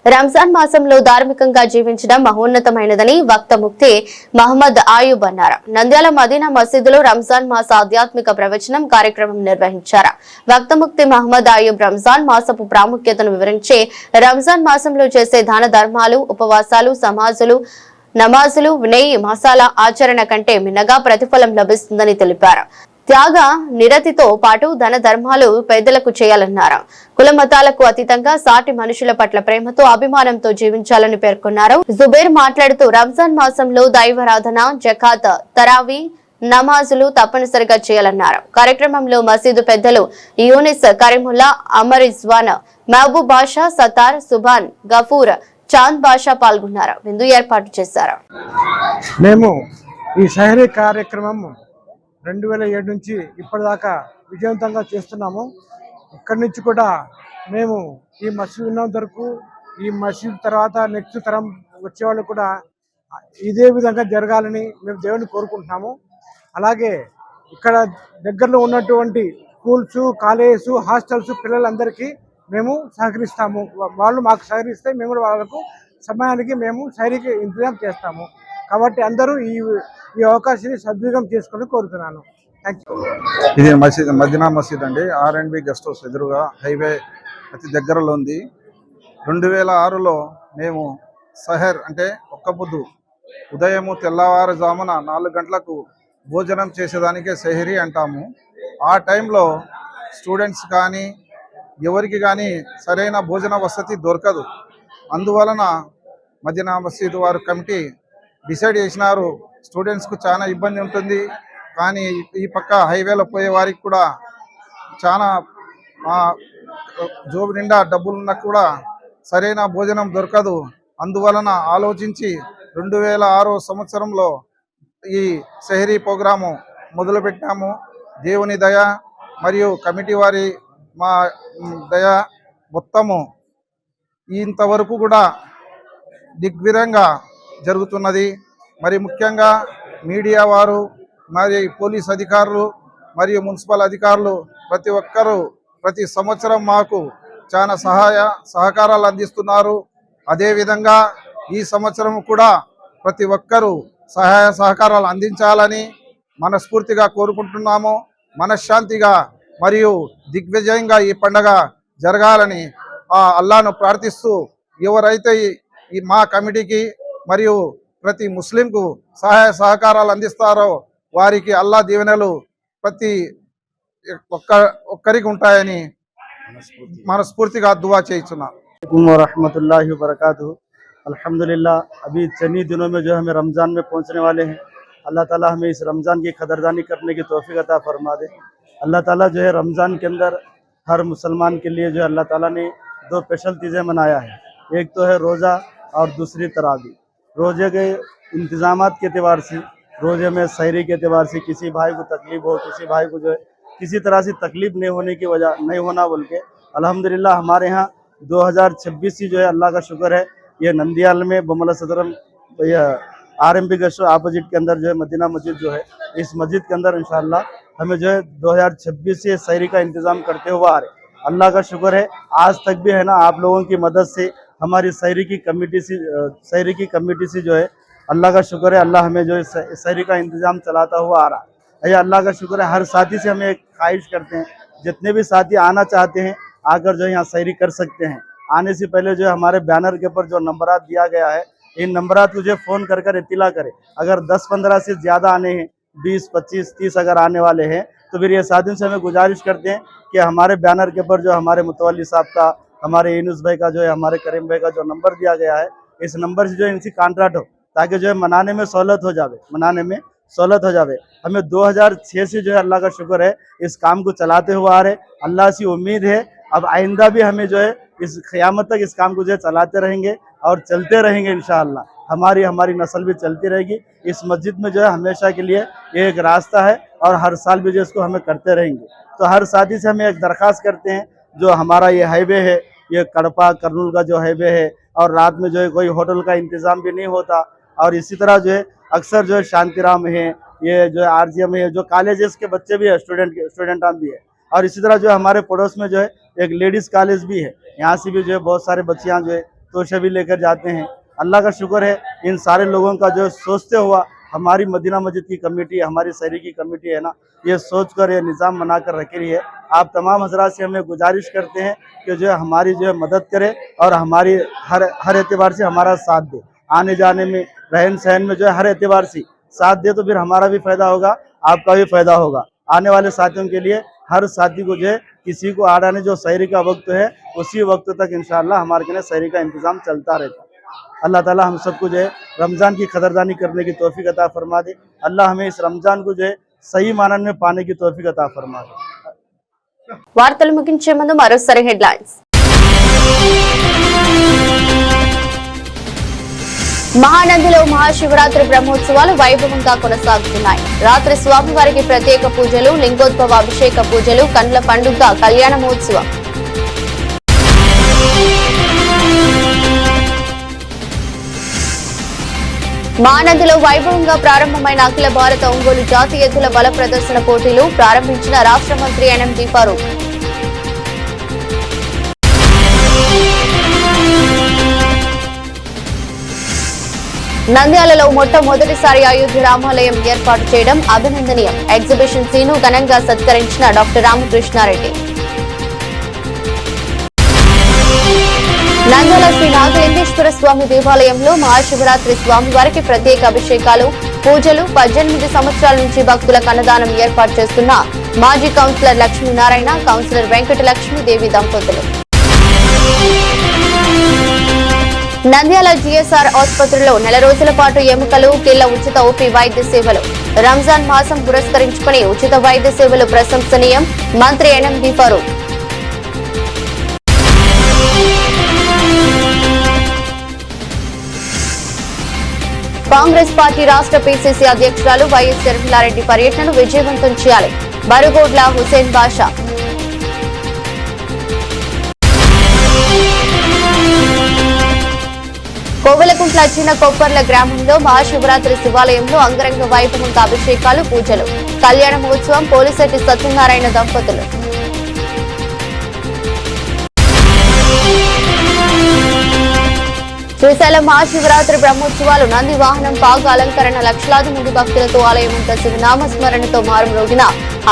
రంజాన్ మాసంలో ధార్మికంగా జీవించడం మహోన్నతమైనదని వక్త ముఫ్తీ మహమ్మద్ ఆయూబ్ అన్నారు. నంద్యాల మదీనా మసీదులో రంజాన్ మాస ఆధ్యాత్మిక ప్రవచనం కార్యక్రమం నిర్వహించారు. వక్త ముఫ్తీ మహమ్మద్ ఆయూబ్ రంజాన్ మాసపు ప్రాముఖ్యతను వివరించి రంజాన్ మాసంలో చేసే దాన ధర్మాలు, ఉపవాసాలు, నమాజులు, నెయ్యి మసాలా ఆచరణ కంటే మిన్నగా ప్రతిఫలం లభిస్తుందని తెలిపారు. త్యాగ నిరతితో పాటు ధన ధర్మాలు పేదలకు చేయాలన్నారు. కుల మతాలకు అతీతంగా సాటి మనుషుల పట్ల ప్రేమతో, అభిమానంతో జీవించాలని పేర్కొన్నారు. జుబేర్ మాట్లాడుతూ రంజాన్ మాసంలో దైవారాధన, జకాత్, తరావీ, నమాజులు తప్పనిసరిగా చేయాలన్నారు. కార్యక్రమంలో మసీదు పెద్దలు యూనిస్, కరీముల్లా, అమర్ ఇజ్వాన్, మహబూబ్ బాషా, సతార్, సుభాన్, గఫూర్, చాంద్ బాషా పాల్గొన్నారు. విందు ఏర్పాటు చేశారు. మేము ఈ షహరీ కార్యక్రమం 2007 నుంచి ఇప్పటిదాకా విజయవంతంగా చేస్తున్నాము. ఇక్కడి నుంచి కూడా మేము ఈ మసీద్ ఉన్నంత వరకు, ఈ మసీద్ తర్వాత నెక్స్ట్ తరం వచ్చేవాళ్ళు కూడా ఇదే విధంగా జరగాలని మేము దేవుని కోరుకుంటున్నాము. అలాగే ఇక్కడ దగ్గరలో ఉన్నటువంటి స్కూల్స్, కాలేజెస్, హాస్టల్స్ పిల్లలందరికీ మేము సహకరిస్తాము. వాళ్ళు మాకు సహకరిస్తే మేము కూడా వాళ్ళకు సమయానికి మేము సైరీకి ఇంతజాం చేస్తాము. కాబట్టి అందరూ ఈ అవకాశాన్ని సద్వినియోగం చేసుకుని కోరుతున్నాను. ఇది మదీనా మసీద్ అండి. R&B గెస్ట్ హౌస్ ఎదురుగా హైవే అతి దగ్గరలో ఉంది. 2006లో మేము సహర్ అంటే ఒక్క పొద్దు ఉదయము తెల్లవారుజామున 4 గంటలకు భోజనం చేసేదానికే సెహరీ అంటాము. ఆ టైంలో స్టూడెంట్స్ కానీ ఎవరికి కానీ సరైన భోజన వసతి దొరకదు. అందువలన మదీనా మసీద్ వారు కమిటీ డిసైడ్ చేసినారు, స్టూడెంట్స్కు చాలా ఇబ్బంది ఉంటుంది, కానీ ఈ పక్క హైవేలో పోయే వారికి కూడా చాలా జోబు నిండా డబ్బులున్నా కూడా సరైన భోజనం దొరకదు. అందువలన ఆలోచించి 2006 సంవత్సరంలో ఈ సెహరీ ప్రోగ్రాము మొదలుపెట్టాము. దేవుని దయ మరియు కమిటీ వారి మా దయ మొత్తము ఇంతవరకు కూడా దిగ్విజయంగా జరుగుతున్నది. మరి ముఖ్యంగా మీడియా వారు, మరి పోలీస్ అధికారులు మరియు మున్సిపల్ అధికారులు ప్రతి ఒక్కరూ ప్రతి సంవత్సరం మాకు చాలా సహకారాలు అందిస్తున్నారు. అదేవిధంగా ఈ సంవత్సరం కూడా ప్రతి ఒక్కరూ సహాయ సహకారాలు అందించాలని మనస్ఫూర్తిగా కోరుకుంటున్నాము. మనశ్శాంతిగా మరియు దిగ్విజయంగా ఈ పండుగ జరగాలని అల్లాను ప్రార్థిస్తూ, ఎవరైతే ఈ మా కమిటీకి మరియు ప్రతి ముస్లింకు సహాయ సహకారాలు అందిస్తారో వారికి అల్లా దీవెనలు ప్రతి ఒక్కరికి ఉంటాయని మనస్ఫూర్తిగా దువా చేయించున్నాం. रहमतुल्लाहि व बरकातुहू। अल्हम्दुलिल्लाह अभी चंद ही दिनों में जो हमें रमज़ान में पहुंचने वाले हैं, अल्लाह ताला हमें इस रमज़ान की कदरदानी करने की तौफीक अता फरमा दे। अल्लाह ताला जो है रमज़ान के अंदर हर मुसलमान के लिए जो अल्लाह ताला ने 2 स्पेशल चीज़ें मनाया है। एक तो है रोज़ा और दूसरी तरावी। रोज़े के इंतज़ामात के अतबार से, रोज़े में सहरी के अतबार से किसी भाई को तकलीफ़ हो, किसी भाई को जो है किसी तरह से तकलीफ़ नहीं होने की वजह नहीं होना बोल के अल्हम्दुलिल्लाह हमारे यहाँ 2026 ही जो है अल्लाह का शुक्र है, ये नंदियाल में बमला सदरम R&B गेस्ट अपोजिट के अंदर जो है मदीना मस्जिद जो है, इस मस्जिद के अंदर इंशाअल्लाह हमें जो है 2026 से सहरी का इंतज़ाम करते हुए आ रहे। अल्लाह का शुक्र है आज तक भी है ना, आप लोगों की मदद से हमारी सहरी की कमेटी से जो है अल्लाह का शुक्र है, अल्लाह हमें जो है सहरी का इंतज़ाम चलाता हुआ आ रहा है। अल्लाह का शुक्र है। हर साथी से हमें एक ख्वाहिश करते हैं, जितने भी साथी आना चाहते हैं आकर जो है यहाँ सहरी कर सकते हैं। आने से पहले जो है हमारे बैनर के ऊपर जो नंबरात दिया गया है, इन नंबरात को जो फ़ोन कर इत्तिला करें। अगर 10-15 से ज़्यादा आने हैं, 20, 25, 30 अगर आने वाले हैं, तो फिर ये साथियों से हमें गुजारिश करते हैं कि हमारे बैनर के ऊपर जो हमारे मुतवल्ली साहब का, हमारे यूनुस भाई का, जो है हमारे करीम भाई का जो नंबर दिया गया है, इस नंबर से जो है इनसे कॉन्ट्रैक्ट हो, ताकि जो है मनाने में सहूलत हो जावे। हमें 2006 से जो है अल्लाह का शुक्र है इस काम को चलाते हुए आ रहे। अल्लाह से उम्मीद है अब आइंदा भी हमें जो है इस क़यामत तक इस काम को जो है चलाते रहेंगे और चलते रहेंगे इंशाअल्लाह। हमारी नस्ल भी चलती रहेगी। इस मस्जिद में जो है हमेशा के लिए ये एक रास्ता है और हर साल भी जो इसको हमें करते रहेंगे। तो हर साथी से हमें एक दरख्वास्त करते हैं, जो हमारा ये हाईवे है, ये कड़पा करनूल का जो हाईवे है, और रात में जो है कोई होटल का इंतज़ाम भी नहीं होता, और इसी तरह जो है अक्सर जो है शांतिराम है, ये जो है RGM है, जो कॉलेजेस के बच्चे भी है, स्टूडेंट भी है, और इसी तरह जो हमारे पड़ोस में जो है एक लेडीज़ कॉलेज भी है, यहाँ से भी जो है बहुत सारे बच्चियाँ जो है तोशा भी लेकर जाते हैं। अल्लाह का शुक्र है इन सारे लोगों का जो सोचते हुआ हमारी मदीना मस्जिद की कमेटी, हमारी शहरी की कमेटी है ना, ये सोच कर ये निज़ाम बनाकर रखी रही है। आप तमाम हजरात से हमें गुजारिश करते हैं कि जो है हमारी जो है मदद करे और हमारी हर एतबार से हमारा साथ दे, आने जाने में, रहन सहन में जो है हर एतबार से साथ दे, तो फिर हमारा भी फायदा होगा, आपका भी फायदा होगा। आने वाले साथियों के लिए हर साथी को जो है किसी को आड़ाने जो सहरी का वक्त है उसी वक्त तक इंशाअल्लाह हमारे के लिए सहरी का इंतजाम चलता रहता है। अल्लाह ताला हम सबको जो है रमज़ान की कदरदानी करने की तौफीक अता फरमा दे। अल्लाह हमें इस रमज़ान को जो है सही मानन में पाने की तौफीक अता फरमा दे। వార్తలు ముగించే ముందు మరోసారి హెడ్లైన్స్. మహానందిలో మహాశివరాత్రి బ్రహ్మోత్సవాలు వైభవంగా కొనసాగుతున్నాయి. రాత్రి స్వామివారికి ప్రత్యేక పూజలు, లింగోద్భవ అభిషేక పూజలు, కండ్ల పండుగ కళ్యాణ మహోత్సవం. మహానందిలో వైభవంగా ప్రారంభమైన అఖిల భారత ఒంగోలు జాతీయ ఎద్దుల బల ప్రదర్శన పోటీలు ప్రారంభించిన రాష్ట్ర మంత్రి ఎన్ఎండి ఫరూక్. నంద్యాలలో మొట్టమొదటిసారి అయోధ్య రామాలయం ఏర్పాటు చేయడం అభినందనీయం. ఎగ్జిబిషన్ సీను ఘనంగా సత్కరించిన డాక్టర్ రామకృష్ణారెడ్డి. నంద్యాల శ్రీ నాగలింగేశ్వర స్వామి దేవాలయంలో మహాశివరాత్రి స్వామివారికి ప్రత్యేక అభిషేకాలు, పూజలు. 18 సంవత్సరాల నుంచి భక్తులకు అన్నదానం ఏర్పాటు చేస్తున్న మాజీ కౌన్సిలర్ లక్ష్మీనారాయణ, కౌన్సిలర్ వెంకటలక్ష్మీదేవి దంపతులు. నంద్యాల జిఎస్ఆర్ ఆసుపత్రిలో నెల రోజుల పాటు ఎముకలు, కీళ్ల ఉచిత ఓపీ వైద్య సేవలు. రంజాన్ మాసం పురస్కరించుకుని ఉచిత వైద్య సేవలు ప్రశంసనీయం. మంత్రి ఎన్ఎండి ఫరూక్. కాంగ్రెస్ పార్టీ రాష్ట్ర పిసిసి అధ్యక్షురాలు వైఎస్ షర్మిలారెడ్డి పర్యటనను విజయవంతం చేయాలి. బరుగోడ్ల హుసేన్ బాషా. కోవెలకుంట్ల చిన్న కొప్పర్ల గ్రామంలో మహాశివరాత్రి శివాలయంలో అంగరంగ వైభవంగా అభిషేకాలు, పూజలు, కళ్యాణ మహోత్సవం. పోలిశెట్టి సత్యనారాయణ దంపతులు. శ్రీశైలం మహాశివరాత్రి బ్రహ్మోత్సవాలు. నంది వాహనం, పాగు అలంకరణ, లక్షలాది మంది భక్తులతో ఆలయమంతా శివనామస్మరణతో మారుమ్రోగిన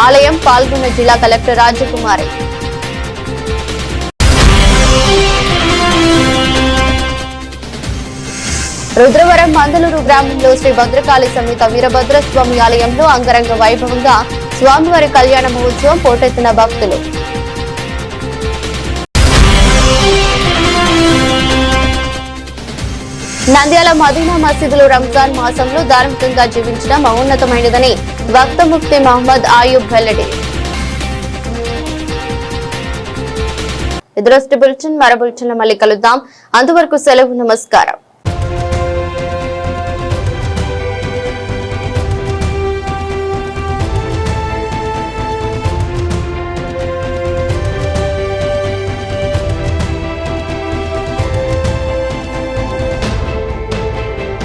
ఆలయం. పాల్గొన్న జిల్లా కలెక్టర్ రాజకుమారి. రుద్రవరం మందలూరు గ్రామంలో శ్రీ భద్రకాళి సమేత వీరభద్రస్వామి ఆలయంలో అంగరంగ వైభవంగా స్వామివారి కళ్యాణ మహోత్సవం. పోటెత్తిన భక్తులు. నంద్యాల మదీనా మసీదులో రంజాన్ మాసంలో ధార్మికంగా జీవించిన మహోన్నతమైనదని వక్త ముఫ్తీ మహమ్మద్ ఆయూబ్ వెల్లడి. ఎదురొస్తే బులెటిన్, మరో బులెటిన్లో మళ్ళీ కలుద్దాం. అంతవరకు సెలవు. నమస్కారం.